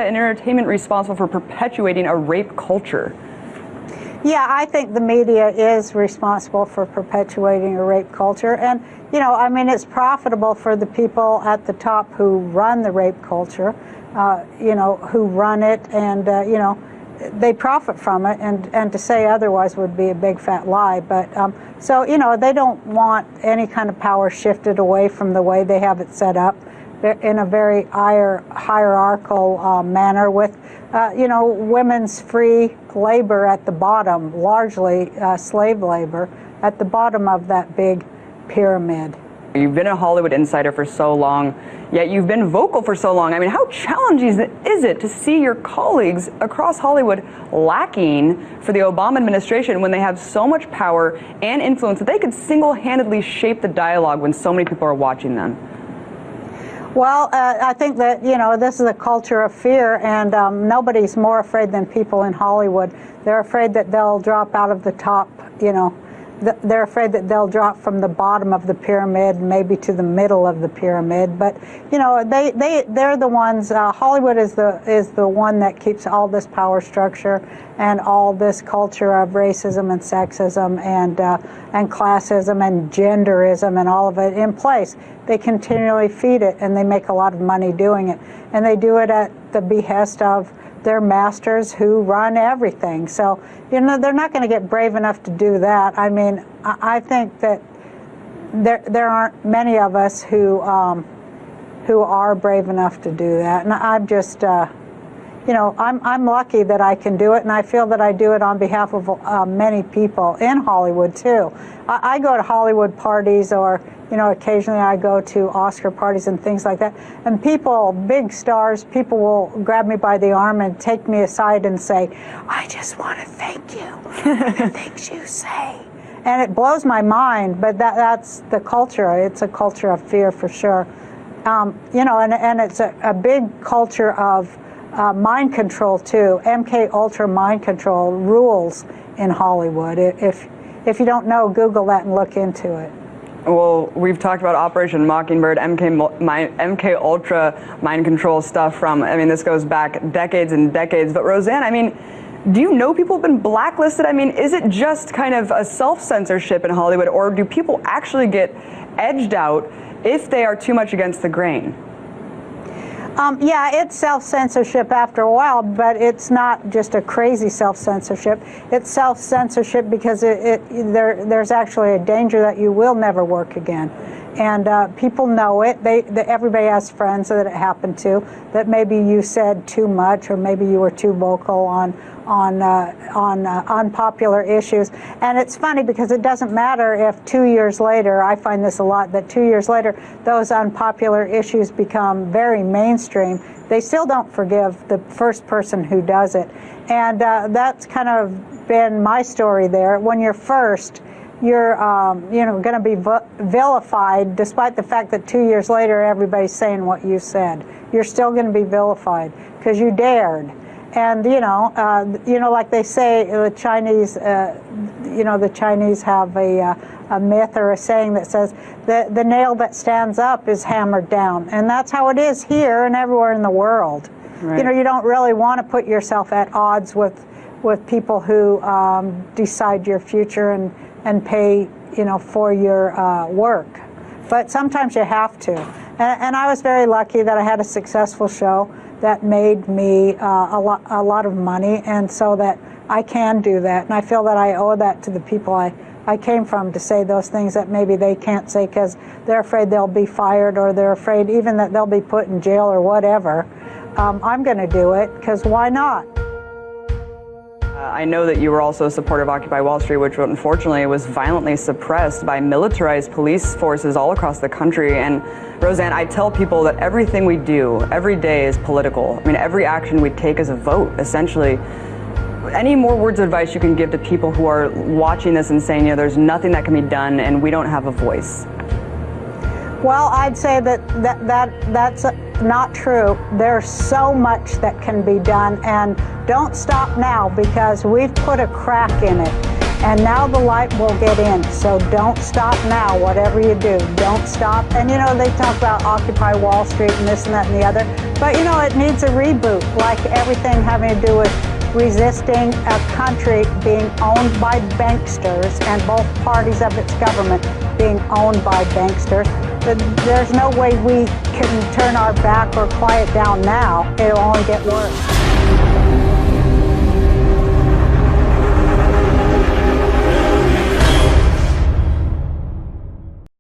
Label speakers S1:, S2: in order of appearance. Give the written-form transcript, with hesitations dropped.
S1: and entertainment responsible for perpetuating a rape culture?
S2: Yeah, I think the media is responsible for perpetuating a rape culture. And, you know, I mean, it's profitable for the people at the top who run the rape culture, you know, who run it, and, you know, they profit from it, and to say otherwise would be a big fat lie. But so, you know, they don't want any kind of power shifted away from the way they have it set up. They're in a very hierarchical manner with, you know, women's free labor at the bottom, largely slave labor, at the bottom of that big pyramid.
S1: You've been a Hollywood insider for so long, yet you've been vocal for so long. I mean, how challenging is it to see your colleagues across Hollywood lacking for the Obama administration when they have so much power and influence that they could single-handedly shape the dialogue when so many people are watching them?
S2: Well, I think that, you know, this is a culture of fear, and nobody's more afraid than people in Hollywood. They're afraid that they'll drop out of the top, you know. They're afraid that they'll drop from the bottom of the pyramid, maybe to the middle of the pyramid. But you know, they're the ones. Hollywood is the one that keeps all this power structure and all this culture of racism and sexism and classism and genderism and all of it in place. They continually feed it, and they make a lot of money doing it, and they do it at the behest of their masters who run everything. So, you know, they're not going to get brave enough to do that. I mean, I think that there aren't many of us who are brave enough to do that. And I'm just, you know, I'm lucky that I can do it, and I feel that I do it on behalf of many people in Hollywood too. I go to Hollywood parties, or you know, occasionally I go to Oscar parties and things like that, and people, big stars, people will grab me by the arm and take me aside and say, "I just want to thank you for the things you say." And it blows my mind, but that's the culture. It's a culture of fear for sure. You know, and it's a big culture of mind control too. MK Ultra mind control rules in Hollywood. If you don't know, Google that and look into it.
S1: Well, we've talked about Operation Mockingbird, MK Ultra mind control stuff from, I mean, this goes back decades and decades. But Roseanne, I mean, do you know people have been blacklisted? I mean, is it just kind of a self-censorship in Hollywood, or do people actually get edged out if they are too much against the grain?
S2: Yeah, it's self-censorship after a while, but it's not just a crazy self-censorship. It's self-censorship because there's actually a danger that you will never work again. And people know it. Everybody has friends that it happened to, that maybe you said too much, or maybe you were too vocal on unpopular issues. And it's funny because it doesn't matter if 2 years later, I find this a lot, that 2 years later those unpopular issues become very mainstream. They still don't forgive the first person who does it. And that's kind of been my story there. When you're first, you're you know, going to be vilified, despite the fact that 2 years later everybody's saying what you said. You're still going to be vilified because you dared. And you know, like they say, the Chinese, you know, the Chinese have a myth or a saying that says the nail that stands up is hammered down, and that's how it is here and everywhere in the world. Right. You know, you don't really want to put yourself at odds with people who decide your future and pay, you know, for your work. But sometimes you have to. And I was very lucky that I had a successful show that made me a lot of money, and so that I can do that. And I feel that I owe that to the people I came from, to say those things that maybe they can't say because they're afraid they'll be fired, or they're afraid even that they'll be put in jail or whatever. I'm going to do it because why not?
S1: I know that you were also a supporter of Occupy Wall Street, which unfortunately was violently suppressed by militarized police forces all across the country. And Roseanne, I tell people that everything we do every day is political. I mean, every action we take is a vote, essentially. Any more words of advice you can give to people who are watching this and saying, you know, there's nothing that can be done and we don't have a voice?
S2: Well, I'd say that's not true. There's so much that can be done, and don't stop now, because we've put a crack in it. And now the light will get in. So don't stop now, whatever you do. Don't stop. And you know, they talk about Occupy Wall Street and this and that and the other. But you know, it needs a reboot, like everything having to do with resisting a country being owned by banksters and both parties of its government being owned by banksters. There's no way we can turn our back or quiet down now. It'll only get worse.